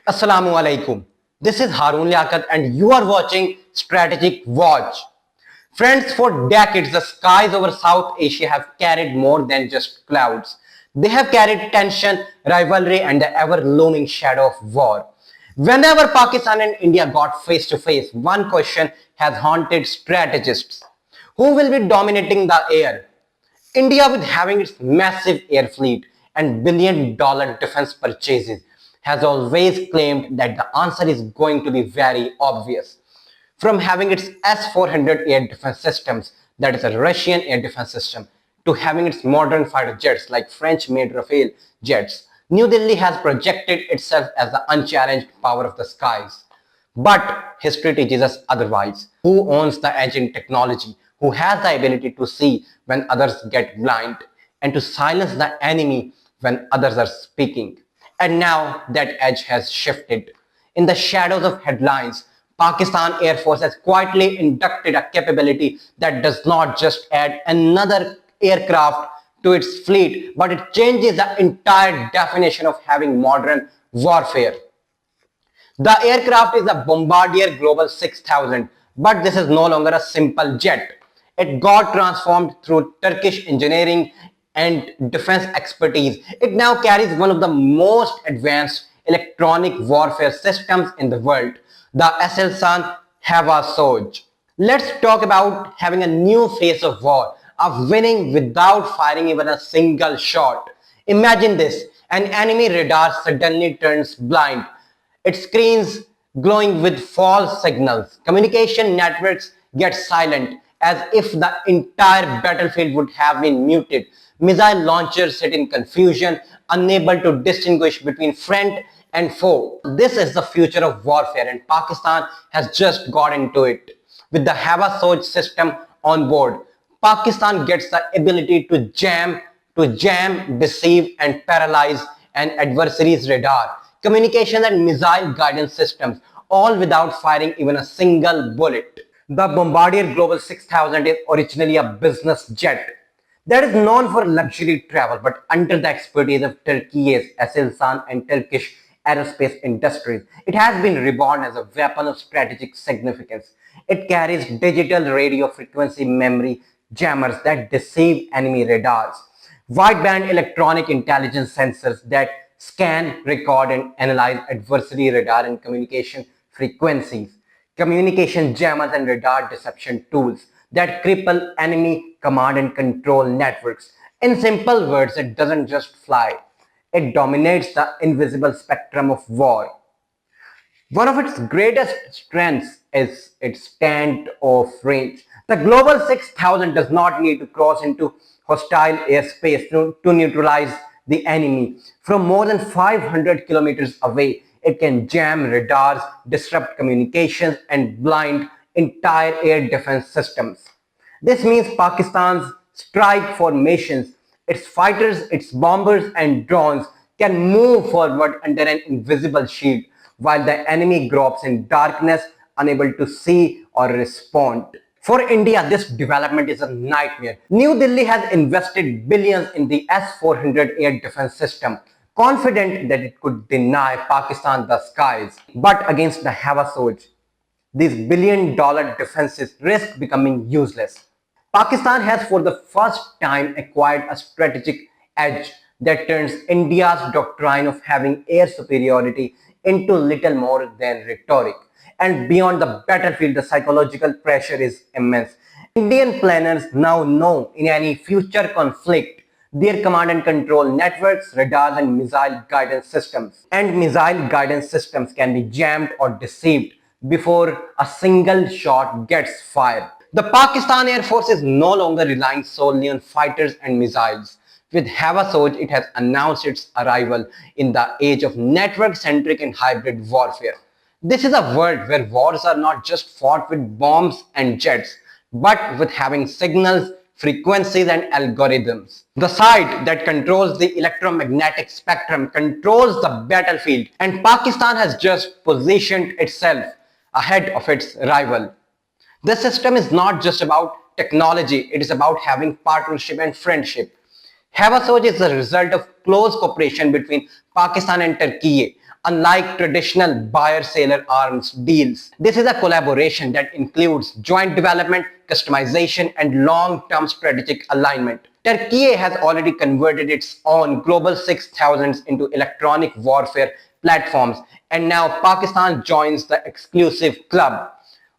Assalamu alaikum. This is Haroon and you are watching Strategic Watch. Friends, for decades the skies over South Asia have carried more than just clouds. They have carried tension, rivalry and the ever-looming shadow of war. Whenever Pakistan and India got face to face, one question has haunted strategists. Who will be dominating the air? India, with having its massive air fleet and billion-dollar defense purchases, has always claimed that the answer is going to be very obvious. From having its S-400 air defense systems, that is a Russian air defense system, to having its modern fighter jets like French-made Rafale jets, New Delhi has projected itself as the unchallenged power of the skies. But history teaches us otherwise. Who owns the edge in technology? Who has the ability to see when others get blind and to silence the enemy when others are speaking? And now that edge has shifted. In the shadows of headlines, Pakistan Air Force has quietly inducted a capability that does not just add another aircraft to its fleet, but it changes the entire definition of having modern warfare. The aircraft is a Bombardier Global 6000, but this is no longer a simple jet. It got transformed through Turkish engineering and defense expertise. It now carries one of the most advanced electronic warfare systems in the world, the ASELSAN HAVA SOJ. Let's talk about having a new face of war, of winning without firing even a single shot. Imagine this: an enemy radar suddenly turns blind. Its screens glowing with false signals. Communication networks get silent, as if the entire battlefield would have been muted. Missile launchers sit in confusion, unable to distinguish between friend and foe. This is the future of warfare, and Pakistan has just got into it. With the Hava Soj system on board, Pakistan gets the ability to jam, deceive, and paralyze an adversary's radar, communication and missile guidance systems, all without firing even a single bullet. The Bombardier Global 6000 is originally a business jet that is known for luxury travel, but under the expertise of Turkey's ASELSAN and Turkish Aerospace industries, it has been reborn as a weapon of strategic significance. It carries digital radio frequency memory jammers that deceive enemy radars, wideband electronic intelligence sensors that scan, record, and analyze adversary radar and communication frequencies, communication jammers and radar deception tools that cripple enemy command and control networks. In simple words, it doesn't just fly, it dominates the invisible spectrum of war. One of its greatest strengths is its stand-off range. The Global 6000 does not need to cross into hostile airspace to neutralize the enemy. From more than 500 kilometers away, it can jam radars, disrupt communications, and blind entire air defense systems. This means Pakistan's strike formations, its fighters, its bombers, and drones can move forward under an invisible shield, while the enemy gropes in darkness, unable to see or respond. For India, this development is a nightmare. New Delhi has invested billions in the S-400 air defense system, confident that it could deny Pakistan the skies. But against the Hava Soj, these billion-dollar defenses risk becoming useless. Pakistan has for the first time acquired a strategic edge that turns India's doctrine of having air superiority into little more than rhetoric. And beyond the battlefield, the psychological pressure is immense. Indian planners now know in any future conflict, their command and control networks, radars, and missile guidance systems. And missile guidance systems can be jammed or deceived before a single shot gets fired. The Pakistan Air Force is no longer relying solely on fighters and missiles. With Hava Soj, it has announced its arrival in the age of network-centric and hybrid warfare. This is a world where wars are not just fought with bombs and jets, but with having signals, frequencies, and algorithms. The side that controls the electromagnetic spectrum controls the battlefield, and Pakistan has just positioned itself ahead of its rival. This system is not just about technology, it is about having partnership and friendship. Hava Soj is the result of close cooperation between Pakistan and Turkey, unlike traditional buyer-seller arms deals. This is a collaboration that includes joint development, customization, and long-term strategic alignment. Turkey has already converted its own Global 6000s into electronic warfare platforms, and now Pakistan joins the exclusive club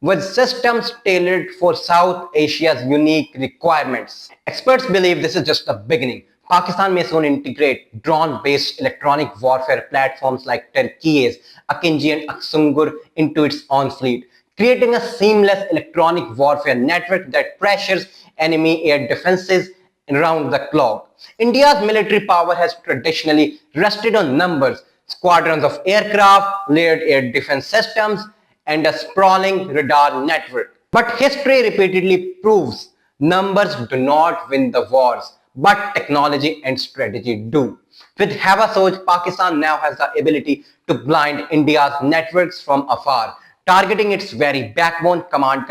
with systems tailored for South Asia's unique requirements. Experts believe this is just the beginning. Pakistan may soon integrate drone-based electronic warfare platforms like Turkey's Akinci and Aksungur into its own fleet, creating a seamless electronic warfare network that pressures enemy air defenses around the clock. India's military power has traditionally rested on numbers, squadrons of aircraft, layered air defense systems, and a sprawling radar network. But history repeatedly proves numbers do not win the wars, but technology and strategy do. With Hava Soj, Pakistan now has the ability to blind India's networks from afar, targeting its very backbone, command,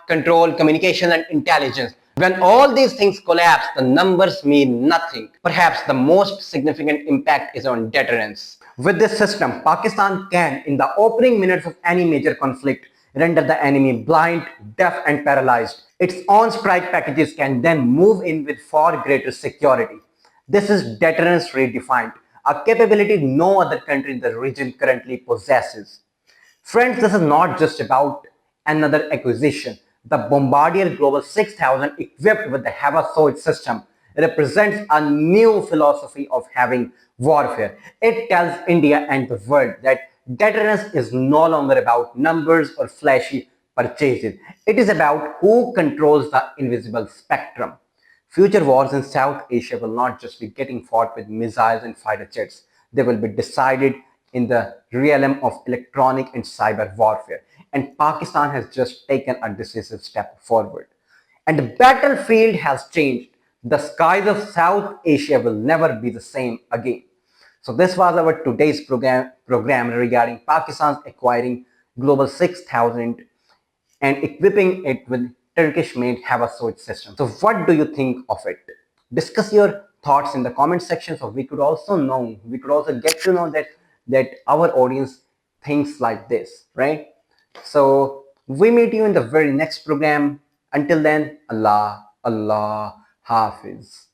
control, communication, and intelligence. When all these things collapse, the numbers mean nothing. Perhaps the most significant impact is on deterrence. With this system, Pakistan can, in the opening minutes of any major conflict, render the enemy blind, deaf, and paralyzed. Its own strike packages can then move in with far greater security. This is deterrence redefined, a capability no other country in the region currently possesses. Friends, this is not just about another acquisition. The Bombardier Global 6000 equipped with the Hava Soj system represents a new philosophy of having warfare. It tells India and the world that deterrence is no longer about numbers or flashy purchases. It is about who controls the invisible spectrum. Future wars in South Asia will not just be getting fought with missiles and fighter jets. They will be decided in the realm of electronic and cyber warfare. And Pakistan has just taken a decisive step forward. And the battlefield has changed. The skies of South Asia will never be the same again. So this was our today's program regarding Pakistan's acquiring Global 6000 and equipping it with Turkish-made Hava Soj system. So what do you think of it? Discuss your thoughts in the comment section so we could also get to know that our audience thinks like this, right? So we meet you in the very next program. Until then, Allah Hafiz.